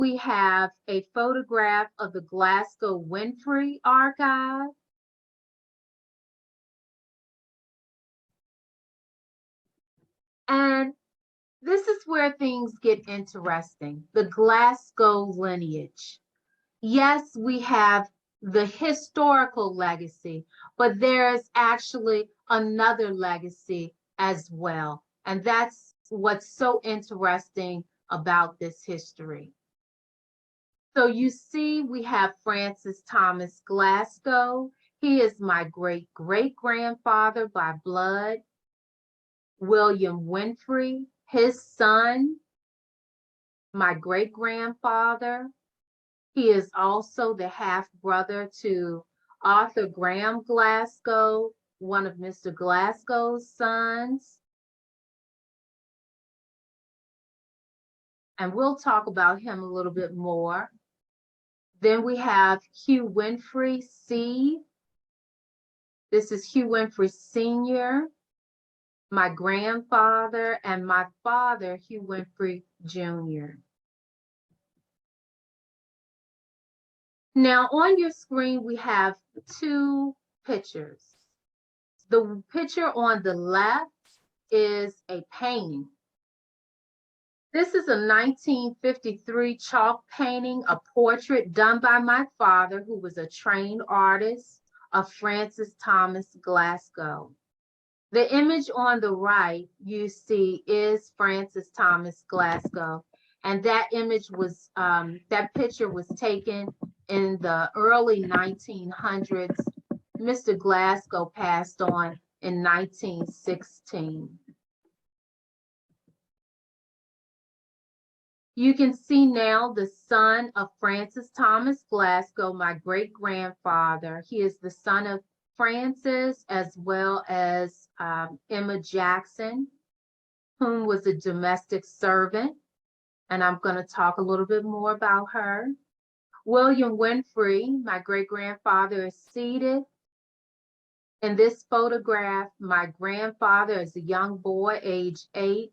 We have a photograph of the Glasgow Winfree Archive. And this is where things get interesting, the Glasgow lineage. Yes, we have the historical legacy, but there's actually another legacy as well. And that's what's so interesting about this history. So you see, we have Francis Thomas Glasgow. He is my great-great-grandfather by blood. William Winfree, his son, my great-grandfather. He is also the half-brother to Arthur Graham Glasgow, one of Mr. Glasgow's sons. And we'll talk about him a little bit more. Then we have Hugh Winfree C. This is Hugh Winfree Sr., my grandfather, and my father, Hugh Winfree Jr. Now on your screen, we have two pictures. The picture on the left is a painting. This is a 1953 chalk painting, a portrait done by my father, who was a trained artist, of Francis Thomas Glasgow. The image on the right you see is Francis Thomas Glasgow, and that image was, that picture was taken in the early 1900s. Mr. Glasgow passed on in 1916. You can see now the son of Francis Thomas Glasgow, my great-grandfather. He is the son of Francis as well as Emma Jackson, whom was a domestic servant. And I'm going to talk a little bit more about her. William Winfree, my great-grandfather, is seated. In this photograph, my grandfather is a young boy, age 8.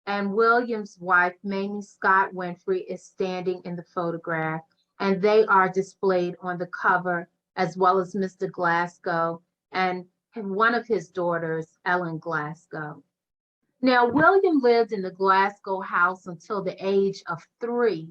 And William's wife, Mamie Scott Winfree, is standing in the photograph, and they are displayed on the cover, as well as Mr. Glasgow and one of his daughters, Ellen Glasgow. Now, William lived in the Glasgow house until the age of 3.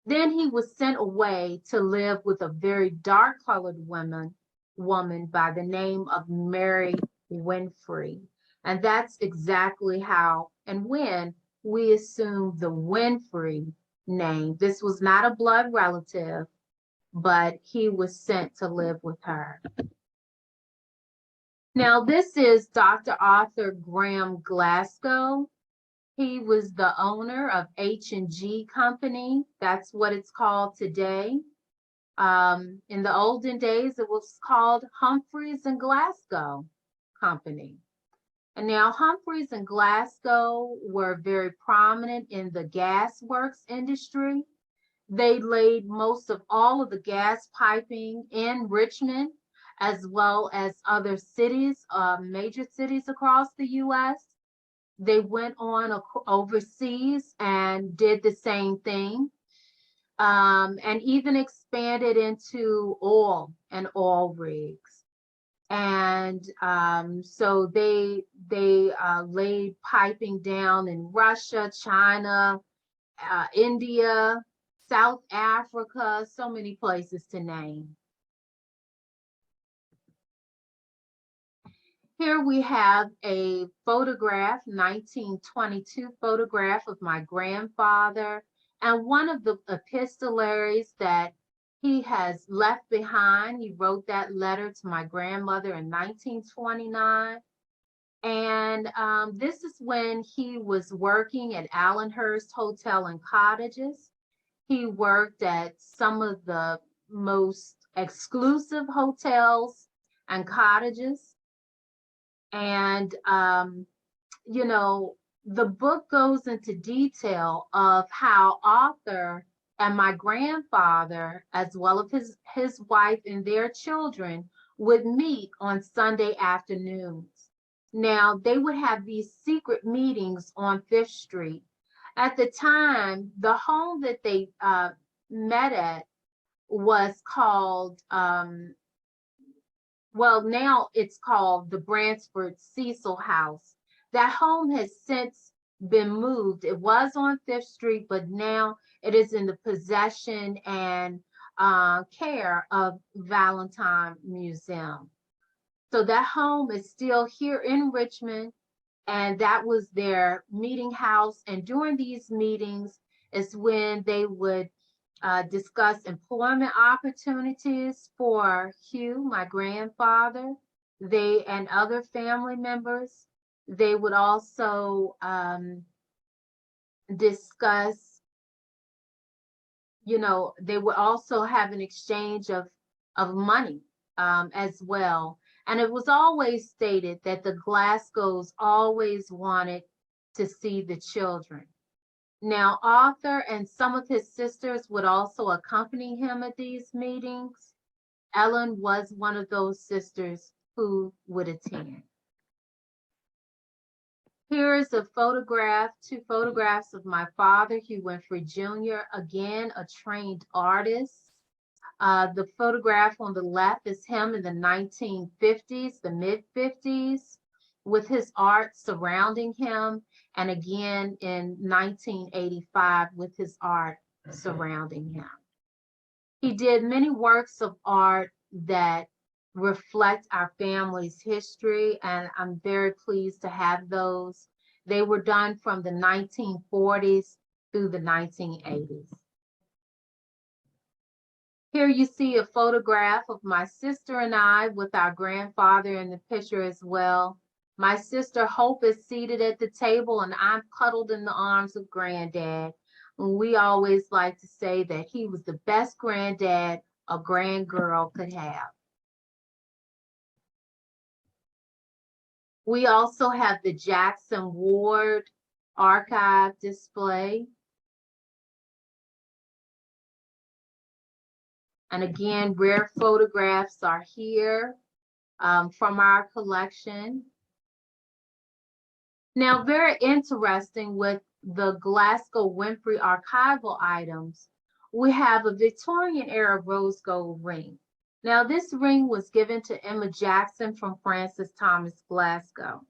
Then he was sent away to live with a very dark-colored woman by the name of Mary Winfree. And that's exactly how and when we assumed the Winfree name. This was not a blood relative, but he was sent to live with her. Now, this is Dr. Arthur Graham Glasgow. He was the owner of H&G Company. That's what it's called today. In the olden days, it was called Humphreys and Glasgow Company. And now Humphreys and Glasgow were very prominent in the gas works industry. They laid most of all of the gas piping in Richmond, as well as other cities, major cities across the US. They went on overseas and did the same thing, and even expanded into oil and oil rigs. And so they laid piping down in Russia, China, India, South Africa, so many places to name. Here we have a photograph, 1922 photograph of my grandfather, and one of the epistolaries that he has left behind. He wrote that letter to my grandmother in 1929. And this is when he was working at Allenhurst Hotel and Cottages. He worked at some of the most exclusive hotels and cottages. And, you know, the book goes into detail of how Arthur and my grandfather, as well as his wife and their children, would meet on Sunday afternoons. Now, they would have these secret meetings on 5th Street, At the time, the home that they met at was called, well, now it's called the Bransford-Cecil House. That home has since been moved. It was on Fifth Street, but now it is in the possession and care of Valentine Museum. So that home is still here in Richmond, and that was their meeting house. And during these meetings is when they would discuss employment opportunities for Hugh, my grandfather, they and other family members. They would also discuss, they would also have an exchange of money as well. And it was always stated that the Glasgows always wanted to see the children. Now, Arthur and some of his sisters would also accompany him at these meetings. Ellen was one of those sisters who would attend. Here is a photograph, 2 photographs of my father, Hugh Winfree Jr., again, a trained artist. The photograph on the left is him in the 1950s, the mid-50s, with his art surrounding him, and again in 1985 with his art surrounding him. He did many works of art that reflect our family's history, and I'm very pleased to have those. They were done from the 1940s through the 1980s. Here you see a photograph of my sister and I with our grandfather in the picture as well. My sister Hope is seated at the table and I'm cuddled in the arms of Granddad. And we always like to say that he was the best granddad a grandgirl could have. We also have the Jackson Ward Archive Display. And again, rare photographs are here from our collection. Now, very interesting with the Glasgow Winfree archival items, we have a Victorian era rose gold ring. Now, this ring was given to Emma Jackson from Francis Thomas Glasgow.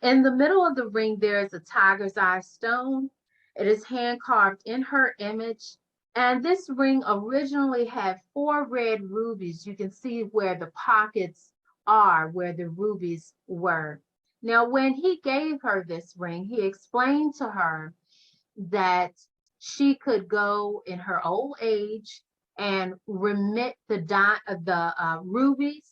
In the middle of the ring, there is a tiger's eye stone. It is hand carved in her image. And this ring originally had 4 red rubies. You can see where the pockets are, where the rubies were. Now, when he gave her this ring, he explained to her that she could go in her old age and remit the rubies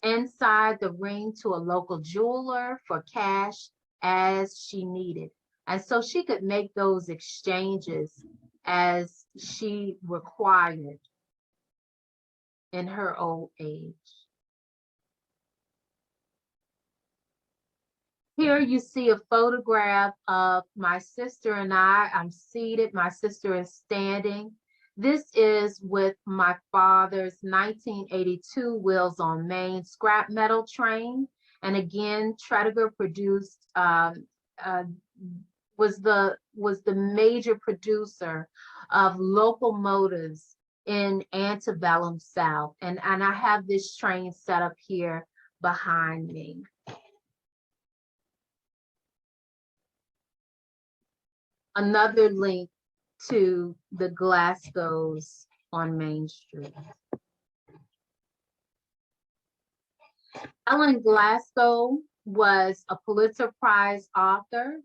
inside the ring to a local jeweler for cash as she needed. And so she could make those exchanges as she required in her old age. Here you see a photograph of my sister and I. I'm seated, my sister is standing. This is with my father's 1982 Wheels on Main scrap metal train. And again, Tredegar produced, was the major producer of locomotives in antebellum South. And I have this train set up here behind me. Another link to the Glasgows on Main Street. Ellen Glasgow was a Pulitzer Prize author.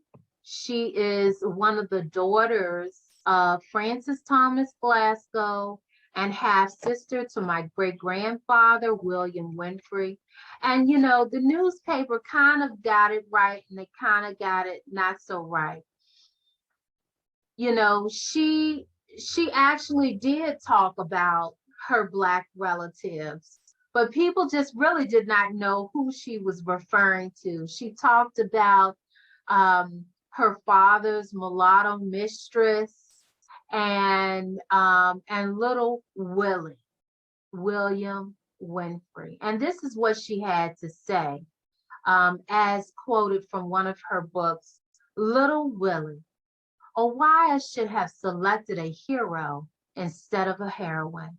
She is one of the daughters of Francis Thomas Glasgow and half sister to my great grandfather, William Winfree. And you know, the newspaper kind of got it right and they kind of got it not so right. You know, she actually did talk about her Black relatives, but people just really did not know who she was referring to. She talked about her father's mulatto mistress and little Willie, William Winfree. And this is what she had to say, as quoted from one of her books. Little Willie, or why I should have selected a hero instead of a heroine.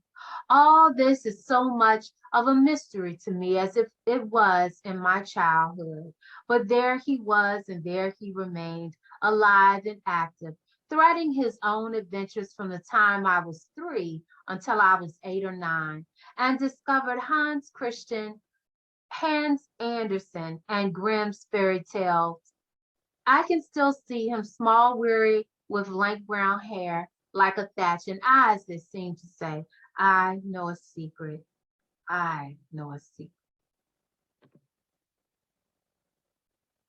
All this is so much of a mystery to me as if it was in my childhood. But there he was, and there he remained, alive and active, threading his own adventures from the time I was 3 until I was 8 or 9, and discovered Hans Christian, Hans Andersen, and Grimm's fairy tales. I can still see him, small, weary, with lank brown hair like a thatch, and eyes that seem to say, I know a secret. I know a secret.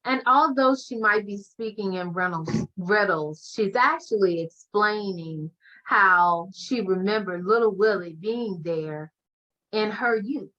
And although she might be speaking in riddles, she's actually explaining how she remembered little Willie being there in her youth.